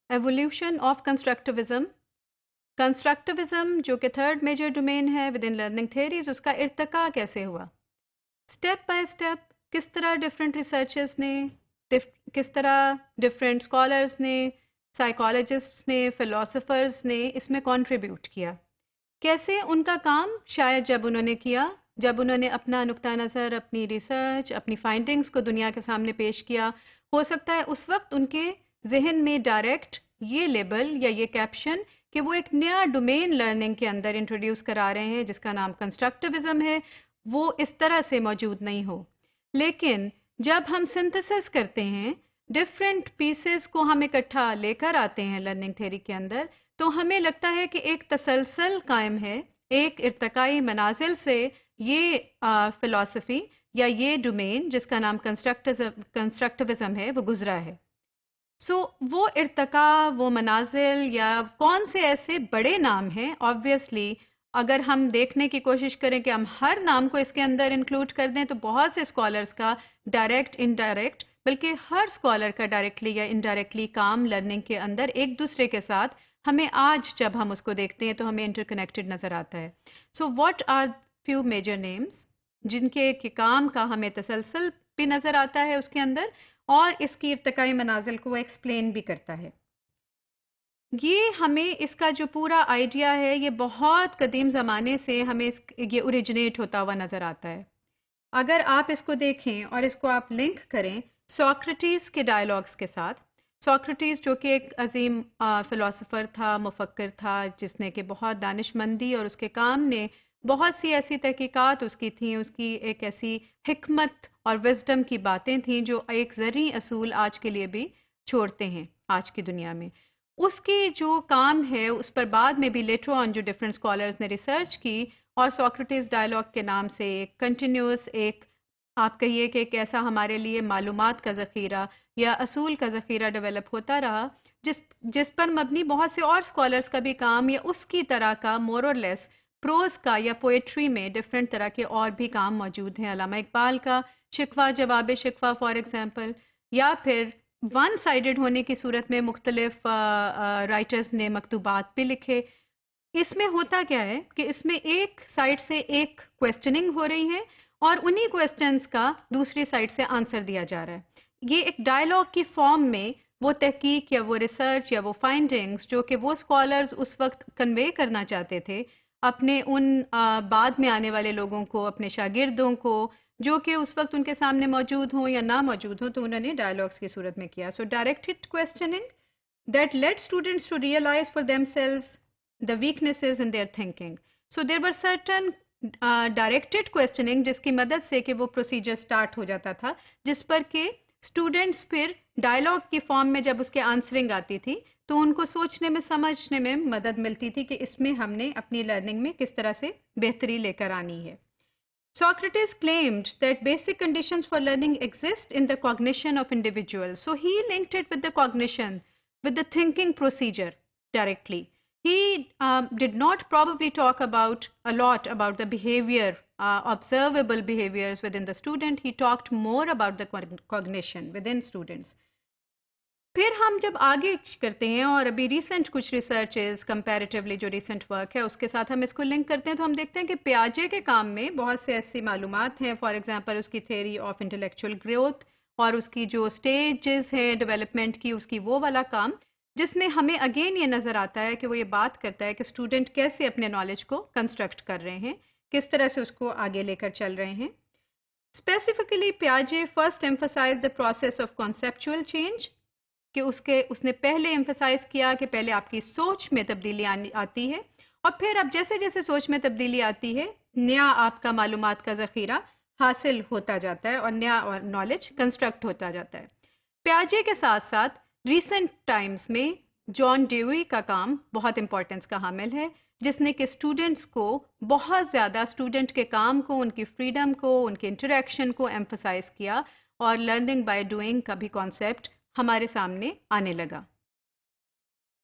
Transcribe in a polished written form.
Evolution of constructivism. Constructivism جو کہ third major domain ہے ود ان لرننگ تھیریز، اس کا ارتقاء کیسے ہوا؟ اسٹیپ بائی اسٹیپ کس طرح ڈفرینٹ ریسرچرز نے، کس طرح ڈفرینٹ اسکالرز نے، سائیکالوجسٹس نے، فلاسفرز نے اس میں کنٹریبیوٹ کیا. کیسے ان کا کام شاید جب انہوں نے اپنا نقطہ نظر، اپنی ریسرچ، اپنی فائنڈنگز کو دنیا کے سامنے پیش کیا، ہو سکتا ہے اس وقت ان کے ذہن میں ڈائریکٹ یہ لیبل یا یہ کیپشن کہ وہ ایک نیا ڈومین لرننگ کے اندر انٹروڈیوس کرا رہے ہیں جس کا نام کنسٹرکٹیوزم ہے، وہ اس طرح سے موجود نہیں ہو. لیکن جب ہم سنتھسس کرتے ہیں، ڈفرینٹ پیسز کو ہم اکٹھا لے کر آتے ہیں لرننگ تھیوری کے اندر، تو ہمیں لگتا ہے کہ ایک تسلسل قائم ہے، ایک ارتقائی منازل سے یہ فلسفی یا یہ ڈومین جس کا نام کنسٹرکٹیوزم ہے وہ گزرا ہے. وہ ارتقاء، وہ منازل یا کون سے ایسے بڑے نام ہیں؟ آبویسلی اگر ہم دیکھنے کی کوشش کریں کہ ہم ہر نام کو اس کے اندر انکلوڈ کر دیں تو بہت سے اسکالرس کا ڈائریکٹ انڈائریکٹ، بلکہ ہر اسکالر کا ڈائریکٹلی یا انڈائریکٹلی کام لرننگ کے اندر ایک دوسرے کے ساتھ ہمیں آج جب ہم اس کو دیکھتے ہیں تو ہمیں انٹر کنیکٹڈ نظر آتا ہے. What are few major names جن کے کام کا ہمیں تسلسل بھی نظر آتا ہے اس کے اندر اور اس کی ارتقائی منازل کو ایکسپلین بھی کرتا ہے. یہ ہمیں اس کا جو پورا آئیڈیا ہے یہ بہت قدیم زمانے سے ہمیں یہ اوریجنیٹ ہوتا ہوا نظر آتا ہے. اگر آپ اس کو دیکھیں اور اس کو آپ لنک کریں سوکریٹیز کے ڈائلاگس کے ساتھ، سوکریٹیز جو کہ ایک عظیم فلاسفر تھا، مفکر تھا، جس نے کہ بہت دانش مندی اور اس کے کام نے بہت سی ایسی تحقیقات اس کی تھیں، اس کی ایک ایسی حکمت اور وزڈم کی باتیں تھیں جو ایک زرعی اصول آج کے لیے بھی چھوڑتے ہیں آج کی دنیا میں. اس کی جو کام ہے اس پر بعد میں بھی لیٹر آن جو ڈفرینٹ اسکالرز نے ریسرچ کی اور سوکریٹیز ڈائلاگ کے نام سے ایک کنٹینیوس، ایک آپ کہیے کہ ایک ایسا ہمارے لیے معلومات کا ذخیرہ یا اصول کا ذخیرہ ڈیولپ ہوتا رہا جس پر مبنی بہت سے اور اسکالرس کا بھی کام یا اس کی طرح کا مور اور لیس پروز کا یا پوئٹری میں ڈفرینٹ طرح کے اور بھی کام موجود ہیں. علامہ اقبال کا شکوہ جواب شکوہ فار ایگزامپل، یا پھر ون سائیڈڈ ہونے کی صورت میں مختلف رائٹرز نے مکتوبات بھی لکھے. اس میں ہوتا کیا ہے کہ اس میں ایک سائڈ سے ایک کویسچننگ ہو رہی ہے اور انہی کویسچنز کا دوسری سائڈ سے آنسر دیا جا رہا ہے. یہ ایک ڈائلاگ کی فارم میں وہ تحقیق یا وہ ریسرچ یا وہ فائنڈنگز جو کہ وہ اسکالرز اس وقت کنوے کرنا چاہتے تھے اپنے ان بعد میں آنے والے لوگوں کو، اپنے شاگردوں کو، جو کہ اس وقت ان کے سامنے موجود ہوں یا نہ موجود ہوں، تو انہوں نے ڈائلاگس کی صورت میں کیا. Directed questioning that led students to realize for themselves the weaknesses in their thinking. So there were certain directed questioning جس کی مدد سے کہ وہ پروسیجر سٹارٹ ہو جاتا تھا جس پر کہ اسٹوڈنٹس پھر ڈائلاگ کی فارم میں جب اس کے آنسرنگ آتی تھی تو ان کو سوچنے میں سمجھنے میں مدد ملتی تھی کہ اس میں ہم نے اپنی لرننگ میں کس طرح سے بہتری لے کر آنی ہے. Socrates claimed that basic conditions for learning exist in the cognition of individuals. So he linked it with the cognition, with the thinking procedure directly. He did not probably talk a lot about the behavior, observable behaviors within the student. He talked more about the cognition within students. پھر ہم جب آگے کرتے ہیں اور ابھی recent کچھ researches comparatively جو ریسنٹ ورک ہے اس کے ساتھ ہم اس کو لنک کرتے ہیں تو ہم دیکھتے ہیں کہ پیاجے کے کام میں بہت سے ایسی معلومات ہیں. فار ایگزامپل اس کی تھیوری آف انٹلیکچوئل گروتھ اور اس کی جو سٹیجز ہیں ڈیولپمنٹ کی، اس کی وہ والا کام جس میں ہمیں اگین یہ نظر آتا ہے کہ وہ یہ بات کرتا ہے کہ اسٹوڈنٹ کیسے اپنے نالج کو کنسٹرکٹ کر رہے ہیں، کس طرح سے اس کو آگے لے کر چل رہے ہیں. اسپیسیفکلی پیاجے first emphasised the process of conceptual change کہ اس نے پہلے ایمفسائز کیا کہ پہلے آپ کی سوچ میں تبدیلی آتی ہے اور پھر اب جیسے جیسے سوچ میں تبدیلی آتی ہے نیا آپ کا معلومات کا ذخیرہ حاصل ہوتا جاتا ہے اور نیا نالج کنسٹرکٹ ہوتا جاتا ہے. پیاجے کے ساتھ ساتھ ریسنٹ ٹائمز میں جان ڈیوی کا کام بہت امپورٹنس کا حامل ہے جس نے کہ اسٹوڈنٹس کو بہت زیادہ اسٹوڈنٹ کے کام کو، ان کی فریڈم کو، ان کے انٹریکشن کو ایمفسائز کیا اور لرننگ بائی ڈوئنگ کا بھی کانسیپٹ ہمارے سامنے آنے لگا.